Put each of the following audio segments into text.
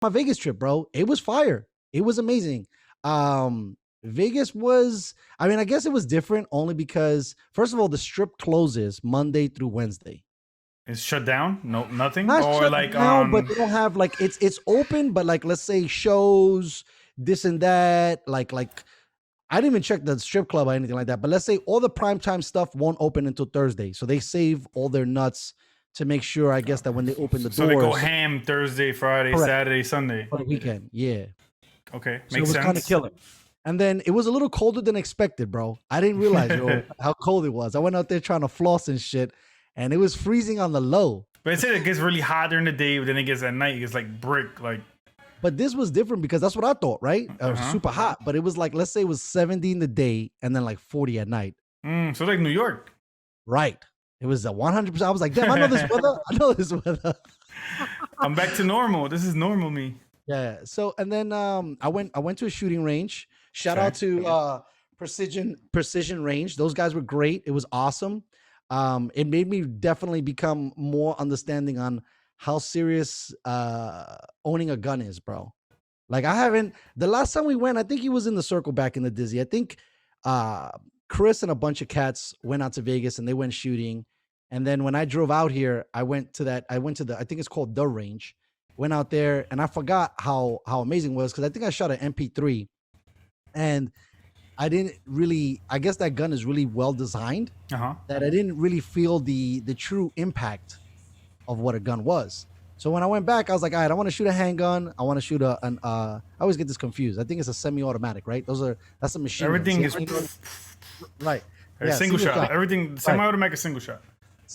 my Vegas trip, bro. It was fire. It was amazing. Vegas was, I mean, I guess it was different only because, first of all, the strip closes Monday through Wednesday. It's shut down? No, nothing? Not Or shut like down, but they don't have like it's open, but like let's say shows, this and that, like I didn't even check the strip club or anything like that. But let's say all the primetime stuff won't open until Thursday. So they save all their nuts to make sure, I guess, that when they open the so doors. they go ham Thursday, Friday, Correct. Saturday, Sunday. For the weekend. Yeah. Okay. So it Makes was kind of sense. killing. And then it was a little colder than expected, bro. I didn't realize how cold it was. I went out there trying to floss and shit, and it was freezing on the low. But it said it gets really hot during the day, but then it gets at night, it gets like brick, like. But this was different because that's what I thought, right? Super hot, but it was like, let's say it was 70 in the day and then like 40 at night. So like New York. Right. It was a 100%. I was like, damn, I know this weather. I know this weather. I'm back to normal. This is normal me. Yeah. So, and then I went to a shooting range. Shout out to Precision Range. Those guys were great. It was awesome. It made me definitely become more understanding on how serious owning a gun is, bro. Like the last time we went, I think he was in the circle back in the Dizzy. I think Chris and a bunch of cats went out to Vegas and they went shooting. And then when I drove out here, I went to I think it's called The Range. Went out there and I forgot how amazing it was because I think I shot an MP3 and I guess that gun is really well designed that I didn't really feel the true impact of what a gun was. So when I went back, I was like, all right, I want to shoot a handgun. I want to shoot I always get this confused. I think it's a semi-automatic, right? That's a machine. Everything is right. Yeah, single shot. Everything semi-automatic is single shot.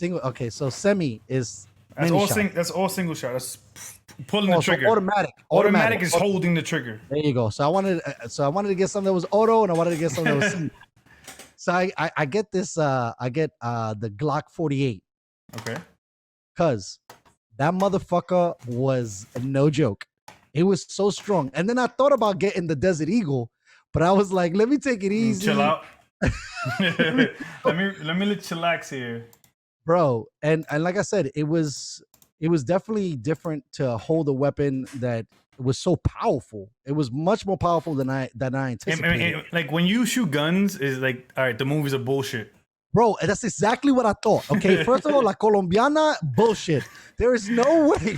Okay, so semi is that's all single shot. That's pulling the trigger. So automatic is holding the trigger. There you go. So I wanted to get something that was auto, and I wanted to get something that was single. So I get this. I get the Glock 48. Okay. Cause that motherfucker was no joke. It was so strong. And then I thought about getting the Desert Eagle, but I was like, let me take it easy. Chill out. let me chillax here. Bro, and like I said, it was definitely different to hold a weapon that was so powerful. It was much more powerful than I anticipated. Like when you shoot guns, is like, all right, the movies are bullshit. Bro, that's exactly what I thought. Okay, first of all, La Colombiana, bullshit. There is no way.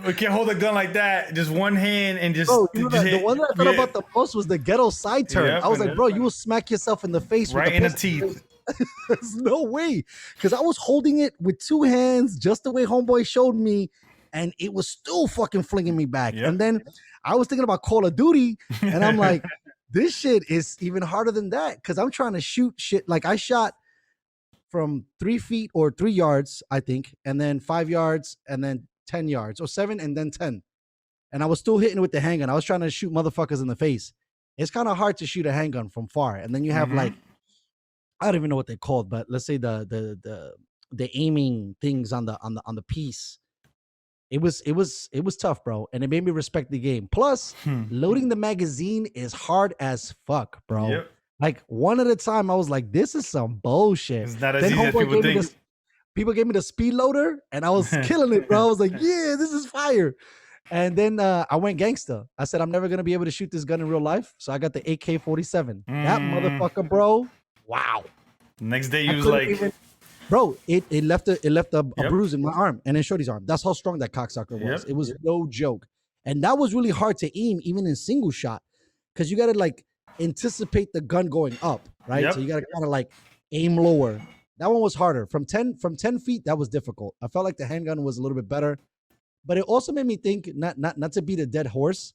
We can't hold a gun like that. Just one hand and just. Bro, the one that I thought about the most was the ghetto side turn. I was like, bro, you will smack yourself in the face right in the teeth. There's no way, because I was holding it with two hands, just the way homeboy showed me, and it was still fucking flinging me back. And then I was thinking about Call of Duty, and I'm like, this shit is even harder than that, because I'm trying to shoot shit. Like I shot from 3 feet or 3 yards, I think, and then 5 yards, and then 10 yards, or 7 and then 10. And I was still hitting with the handgun. I was trying to shoot motherfuckers in the face. It's kind of hard to shoot a handgun from far. And then you have like, I don't even know what they're called, but let's say the aiming things on the piece. It was tough, bro, and it made me respect the game. Plus, loading the magazine is hard as fuck, bro. Yep. Like one at a time, I was like, "This is some bullshit." It's not as easy as people think. People gave me the speed loader, and I was killing it, bro. I was like, "Yeah, this is fire." And then I went gangster. I said, "I'm never gonna be able to shoot this gun in real life," so I got the AK-47. That motherfucker, bro. Wow. Next day, you was like, bro, it left a bruise in my arm and in Shorty's arm. That's how strong that cocksucker was. It was no joke, and that was really hard to aim, even in single shot, because you gotta like anticipate the gun going up, right? So you gotta kind of like aim lower. That one was harder. From 10 feet, that was difficult. I felt like the handgun was a little bit better, but it also made me think, not to beat a dead horse.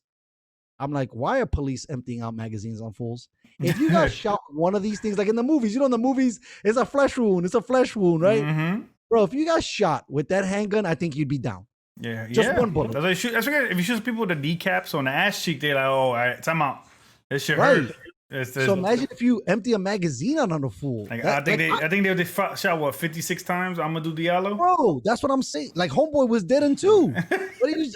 I'm like, why are police emptying out magazines on fools? If you got shot one of these things, like in the movies, in the movies, it's a flesh wound. It's a flesh wound, right? Bro, if you got shot with that handgun, I think you'd be down. Yeah, just one bullet. That's if you shoot people with the kneecaps on the ass cheek, they're like, oh, all right, time out. This shit hurt. So imagine if you empty a magazine on a fool. Like, I think they shot what 56 times. Amadou Diallo. Bro, that's what I'm saying. Like homeboy was dead in 2. What are you?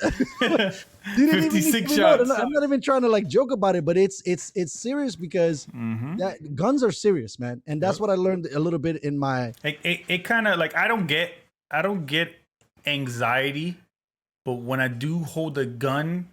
56 shots. I'm not even trying to like joke about it, but it's serious because that guns are serious, man. And that's what I learned a little bit in my. It kind of like I don't get anxiety, but when I do hold a gun,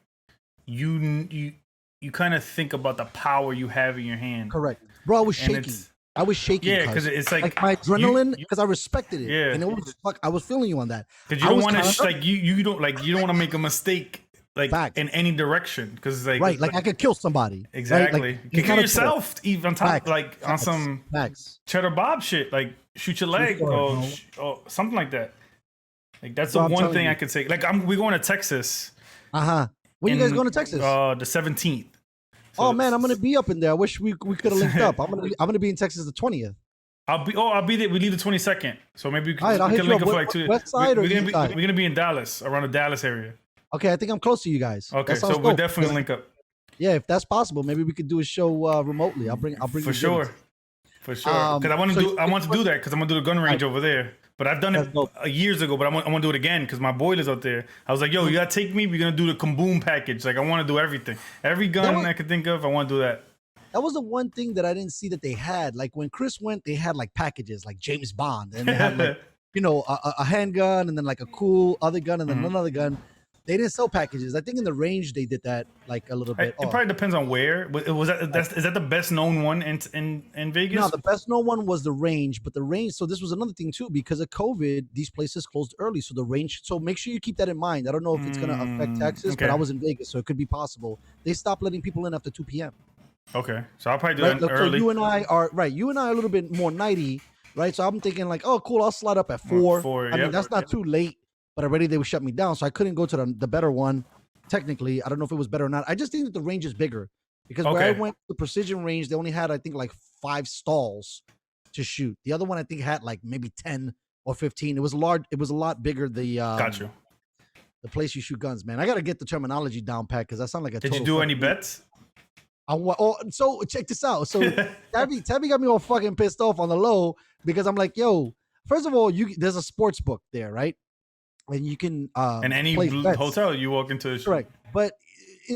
you kind of think about the power you have in your hand. Correct, bro. I was And shaking. I was shaking. Yeah, because it's like my adrenaline, because I respected it. Yeah. And it was I was feeling you on that. Because you don't want to like you don't want to make a mistake like Facts. in any direction. Because like right, like I could kill somebody. Exactly. Right? Like, you kill yourself even on top Facts. like on some Facts. Cheddar Bob shit, like shoot your leg or something like that. Like that's the one thing I could say. Like we're going to Texas. When you guys going to Texas? The 17th. So oh man, I'm gonna be up in there. I wish we could have linked up. I'm gonna be in Texas the 20th. I'll be there. We leave the 22nd, so maybe we can link up for like 2. West side or east side? We're gonna be in Dallas, around the Dallas area. Okay, I think I'm close to you guys. Okay, so we'll definitely link up. Yeah, if that's possible, maybe we could do a show remotely. I'll bring for sure. Because I want to do that because I'm gonna do the gun range over there. But I've done it years ago, but I want to do it again because my boiler's out there. I was like, yo, you gotta take me. We're gonna do the kaboom package. Like I want to do everything. Every gun I could think of, I want to do that. That was the one thing that I didn't see that they had. Like when Chris went, they had like packages like James Bond, and they had like a handgun, and then like a cool other gun, and then another gun. They didn't sell packages. I think in the range they did that like a little bit. It probably depends on where. Is that the best known one in Vegas? No, the best known one was the range, but the range. So this was another thing too, because of COVID, these places closed early. So the range. So make sure you keep that in mind. I don't know if it's gonna affect Texas, but I was in Vegas, so it could be possible. They stopped letting people in after 2 p.m. Okay, so I'll probably do that early. So you and I are a little bit more nighty, right? So I'm thinking like, oh, cool, I'll slide up at 4. I mean, that's not too late. But already they would shut me down, so I couldn't go to the better one. Technically, I don't know if it was better or not. I just think that the range is bigger because where I went to the precision range, they only had I think like 5 stalls to shoot. The other one I think had like maybe 10 or 15. It was large. It was a lot bigger. Got you. The place you shoot guns, man. I gotta get the terminology down pat because that sounds like a. Did you do any bets? So check this out. So Tabby got me all fucking pissed off on the low because I'm like, yo, first of all, there's a sports book there, right? And you can in any hotel you walk into. Correct, but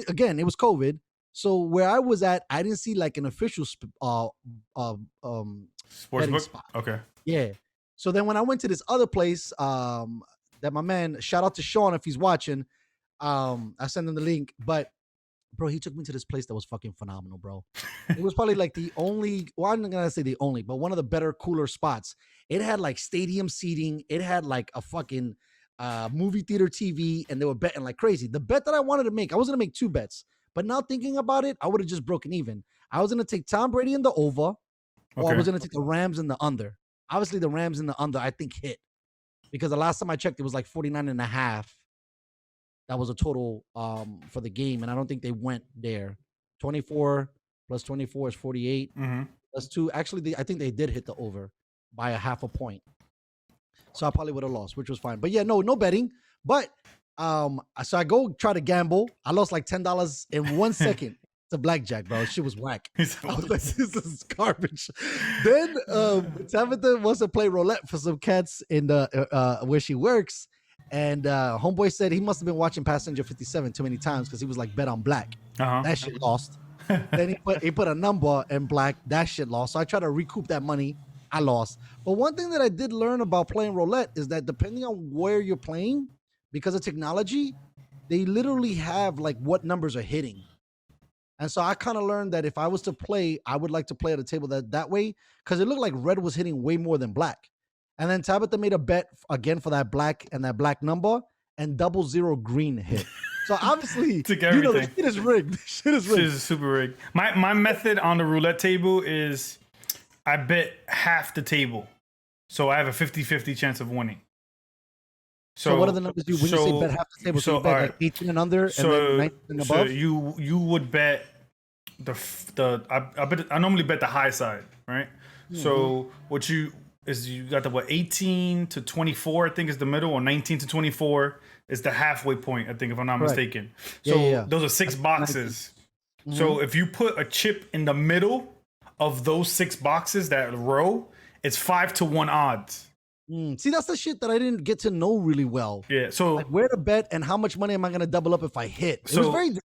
again, it was COVID, so where I was at, I didn't see like an official sports book. Spot. Okay, yeah. So then when I went to this other place, that my man, shout out to Sean if he's watching, I sent him the link, but bro, he took me to this place that was fucking phenomenal, bro. It was probably like the only, well, I'm not gonna say the only, but one of the better, cooler spots. It had like stadium seating. It had like a fucking movie theater TV, and they were betting like crazy. The bet that I wanted to make, I was gonna make 2 bets, but now thinking about it, I would have just broken even. I was gonna take Tom Brady in the over, or I was gonna take the Rams in the under. Obviously, the Rams in the under, I think hit because the last time I checked, it was like 49.5. That was a total for the game, and I don't think they went there. 24 plus 24 is 48. Plus 2. Actually, I think they did hit the over by a half a point. So I probably would have lost, which was fine. But yeah, no betting. But so I go try to gamble. I lost like $10 in 1 second to blackjack, bro. Shit was whack. I was like, this is garbage. Then Tabitha wants to play roulette for some cats in the where she works. And homeboy said he must have been watching Passenger 57 too many times because he was like bet on black. That shit lost. Then he put a number in black. That shit lost. So I tried to recoup that money. I lost. But one thing that I did learn about playing roulette is that depending on where you're playing, because of technology, they literally have like what numbers are hitting. And so I kind of learned that if I was to play, I would like to play at a table that way because it looked like red was hitting way more than black. And then Tabitha made a bet again for that black and that black number, and 00 green hit. So obviously, the shit is rigged. Shit is super rigged. My method on the roulette table is I bet half the table. So I have a 50-50 chance of winning. So what are the numbers when you say bet half the table? So you bet like 18 and under and then 19 and above? So you would bet I normally bet the high side, right? So what you got the 18 to 24, I think is the middle, or 19 to 24 is the halfway point, I think, if I'm not mistaken. So those are 6 boxes. So if you put a chip in the middle of those 6 boxes, that row, it's 5-1 odds. See, that's the shit that I didn't get to know really well. Yeah, so like where to bet and how much money am I going to double up if I hit? It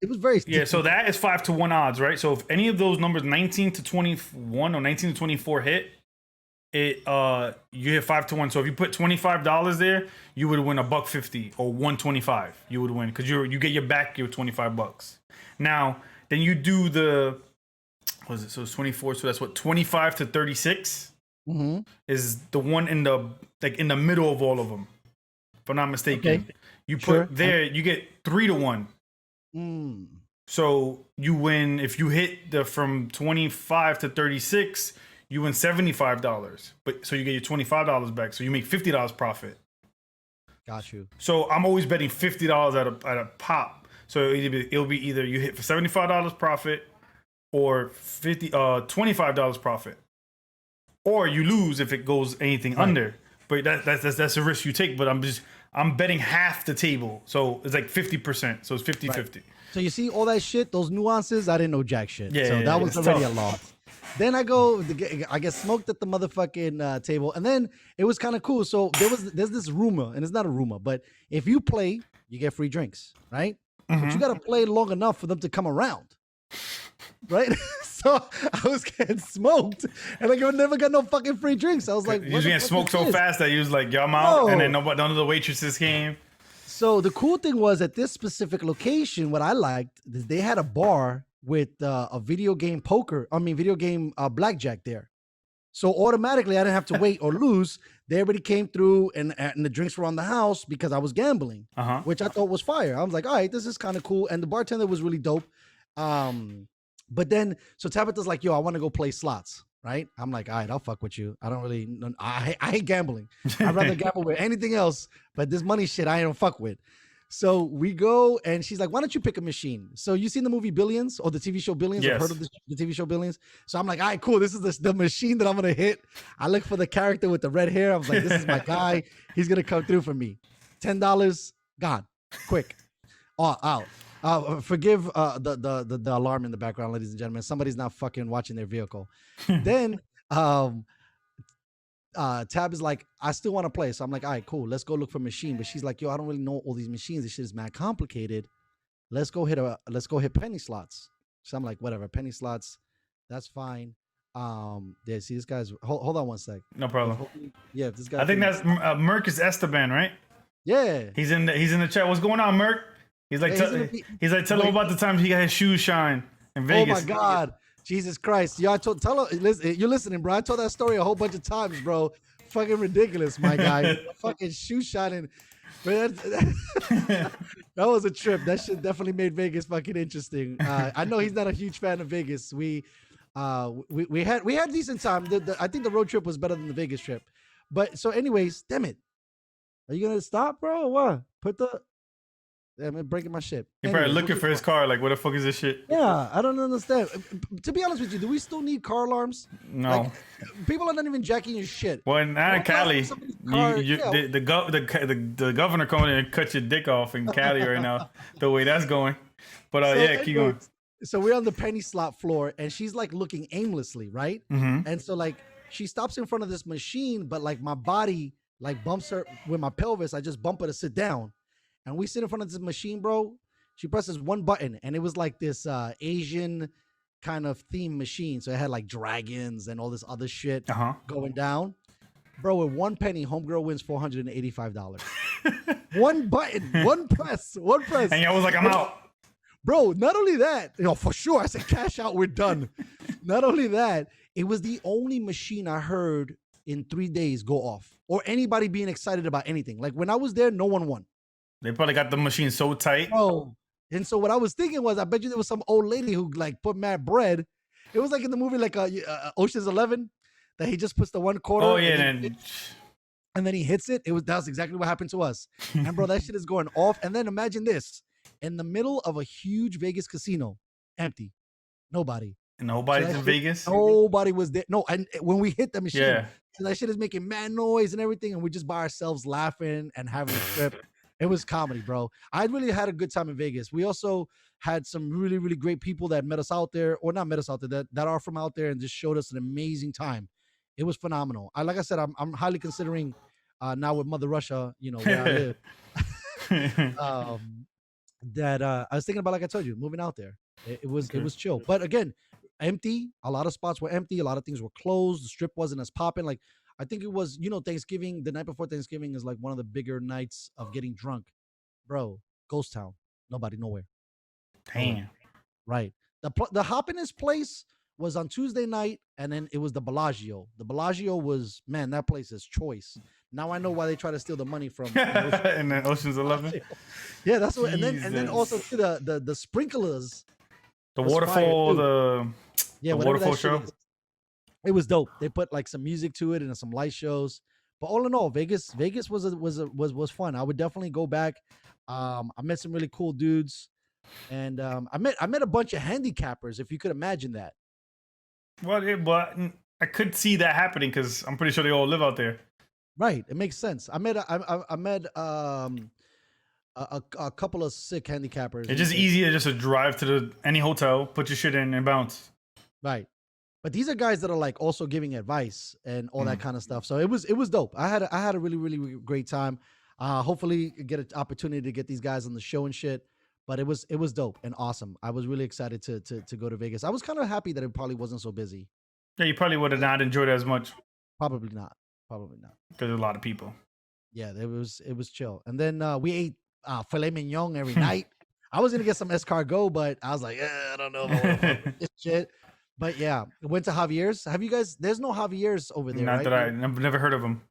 was very yeah. So that is 5-1 odds, right? So if any of those numbers, 19 to 21 or 19 to 24, hit, you hit 5 to 1. So if you put $25 there, you would win $1.50 or 125. You would win because you get your back your $25. Now then you do the what is it? So it's 24. So that's what 25 to 36 is the one in the middle of all of them. If I'm not mistaken, Okay. you put there you get 3 to 1. So you win if you hit the from 25 to 36. You win $75, but so you get your $25 back. So you make $50 profit. Got you. So I'm always betting $50 at a pop. So it'll be either you hit for $75 profit or $25 profit, or you lose if it goes anything under. But that's a risk you take. But I'm betting half the table, so it's like 50%. So it's 50-50. Right. So you see all that shit, those nuances. I didn't know jack shit. Yeah, so yeah, that was already tough. a loss. Then I get smoked at the motherfucking table, and then it was kind of cool. So there's this rumor, and it's not a rumor, but if you play, you get free drinks, right? But you got to play long enough for them to come around, right? So I was getting smoked, and I never got no fucking free drinks. I was like, you was getting smoked so fast that you was like, yo, I'm out, and then none of the waitresses came. So the cool thing was at this specific location, what I liked is they had a bar with a video game blackjack there. So automatically I didn't have to wait or lose. They already came through and the drinks were on the house because I was gambling, which I thought was fire. I was like, all right, this is kind of cool. And the bartender was really dope. But then, so Tabitha's like, yo, I want to go play slots, right? I'm like, all right, I'll fuck with you. I hate gambling. I'd rather gamble with anything else, but this money shit I don't fuck with. So we go, and she's like, why don't you pick a machine? So you seen the movie Billions or the TV show Billions? Yes. I've heard of the TV show Billions. So I'm like, all right, cool. This is the machine that I'm going to hit. I look for the character with the red hair. I was like, this is my guy. He's going to come through for me. $10, gone, quick. Out. Forgive the alarm in the background, ladies and gentlemen. Somebody's not fucking watching their vehicle. Then Tab is like, I still want to play. So I'm like, all right, cool. Let's go look for a machine. But she's like, yo, I don't really know all these machines. This shit is mad complicated. Let's go hit penny slots. So I'm like, whatever, penny slots, that's fine. Yeah, see this guy's hold on one sec. No problem. Yeah, this guy. I think that's Merc Esteban, right? Yeah. He's in the chat. What's going on, Merc? He's like, tell him about the times he got his shoes shine in Vegas. Oh my God. Jesus Christ. Yo, tell her, listen, you're listening, bro. I told that story a whole bunch of times, bro. Fucking ridiculous, my guy. Fucking shoe shining. That was a trip. That shit definitely made Vegas fucking interesting. I know he's not a huge fan of Vegas. We had decent time. I think the road trip was better than the Vegas trip. But so anyways, damn it. Are you gonna stop, bro? Or what? I'm breaking my shit. He's probably looking for his car. Like, what the fuck is this shit? Yeah, I don't understand. To be honest with you, do we still need car alarms? No. Like, people are not even jacking your shit. Well, not in Cali. The governor coming in and cut your dick off in Cali right now. The way that's going. But keep going. So we're on the penny slot floor, and she's like looking aimlessly, right? And so like she stops in front of this machine, but like my body like bumps her with my pelvis. I just bump her to sit down. And we sit in front of this machine, bro. She presses one button, and it was like this Asian kind of theme machine. So it had like dragons and all this other shit going down. Bro, with one penny, homegirl wins $485. One button, one press. And I was like, I'm out. Bro, not only that, for sure. I said, cash out, we're done. Not only that, it was the only machine I heard in 3 days go off, or anybody being excited about anything. Like when I was there, no one won. They probably got the machine so tight. Oh, and so what I was thinking was, I bet you there was some old lady who like put mad bread. It was like in the movie, like Ocean's 11, that he just puts the one quarter. Oh yeah, and then he hits it. That was exactly what happened to us. And bro, that shit is going off. And then imagine this: in the middle of a huge Vegas casino, empty, nobody. Nobody's in Vegas. Nobody was there. No, and when we hit the machine, so that shit is making mad noise and everything, and we just by ourselves laughing and having a trip. It was comedy, bro. I really had a good time in Vegas. We also had some really, really great people that met us out there, or not met us out there, that are from out there and just showed us an amazing time. It was phenomenal. Like I said, I'm highly considering now with Mother Russia, where I live, that I was thinking about, like I told you, moving out there. It was chill. But again, empty. A lot of spots were empty. A lot of things were closed. The strip wasn't as popping. Like I think it was, Thanksgiving, the night before Thanksgiving is like one of the bigger nights of getting drunk. Bro, ghost town. Nobody, nowhere. Damn. Right. The Happiness place was on Tuesday night, and then it was the Bellagio. The Bellagio was, man, that place is choice. Now I know why they try to steal the money from and then Ocean's 11. Yeah, that's what. And then also to the sprinklers, the waterfall, the waterfall show. It was dope. They put like some music to it and some light shows. But all in all, Vegas was fun. I would definitely go back. I met some really cool dudes, and I met a bunch of handicappers. If you could imagine that. Well, but I could see that happening because I'm pretty sure they all live out there. Right, it makes sense. I met a couple of sick handicappers. It's just easier just to drive to any hotel, put your shit in, and bounce. Right. But these are guys that are like also giving advice and all that kind of stuff. So it was dope. I had a really, really great time. Hopefully get an opportunity to get these guys on the show and shit. But it was dope and awesome. I was really excited to go to Vegas. I was kind of happy that it probably wasn't so busy. Yeah, you probably would have not enjoyed it as much. Probably not. Because there's a lot of people. Yeah, it was chill. And then we ate filet mignon every night. I was gonna get some escargot, but I was like, I don't know if I want to fuck with this shit. But yeah, went to Javier's. Have you guys? There's no Javier's over there. Not right? that I've never heard of them.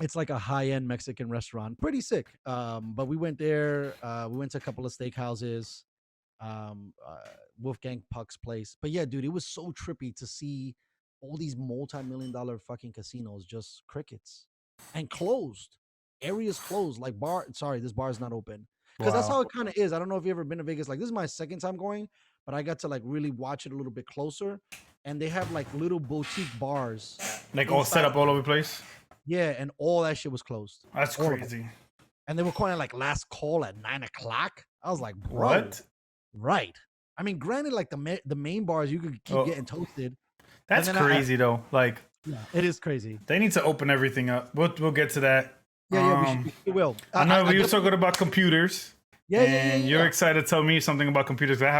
It's like a high-end Mexican restaurant, pretty sick. But we went there. We went to a couple of steakhouses. Wolfgang Puck's place. But yeah, dude, it was so trippy to see all these multi-million-dollar fucking casinos just crickets and closed. Areas closed. Like this bar is not open. Because that's how it kind of is. I don't know if you've ever been to Vegas. Like, this is my second time going, but I got to like really watch it a little bit closer. And they have like little boutique bars. Like all set up all over the place? Yeah, and all that shit was closed. That's crazy. And they were calling like last call at 9 o'clock. I was like, bro. What? Right. I mean, granted, like the main bars, you could keep getting toasted. That's crazy though. Like, yeah, it is crazy. They need to open everything up. We'll get to that. Yeah, we will. I know we were so good about computers. Yeah, and you're excited to tell me something about computers. I have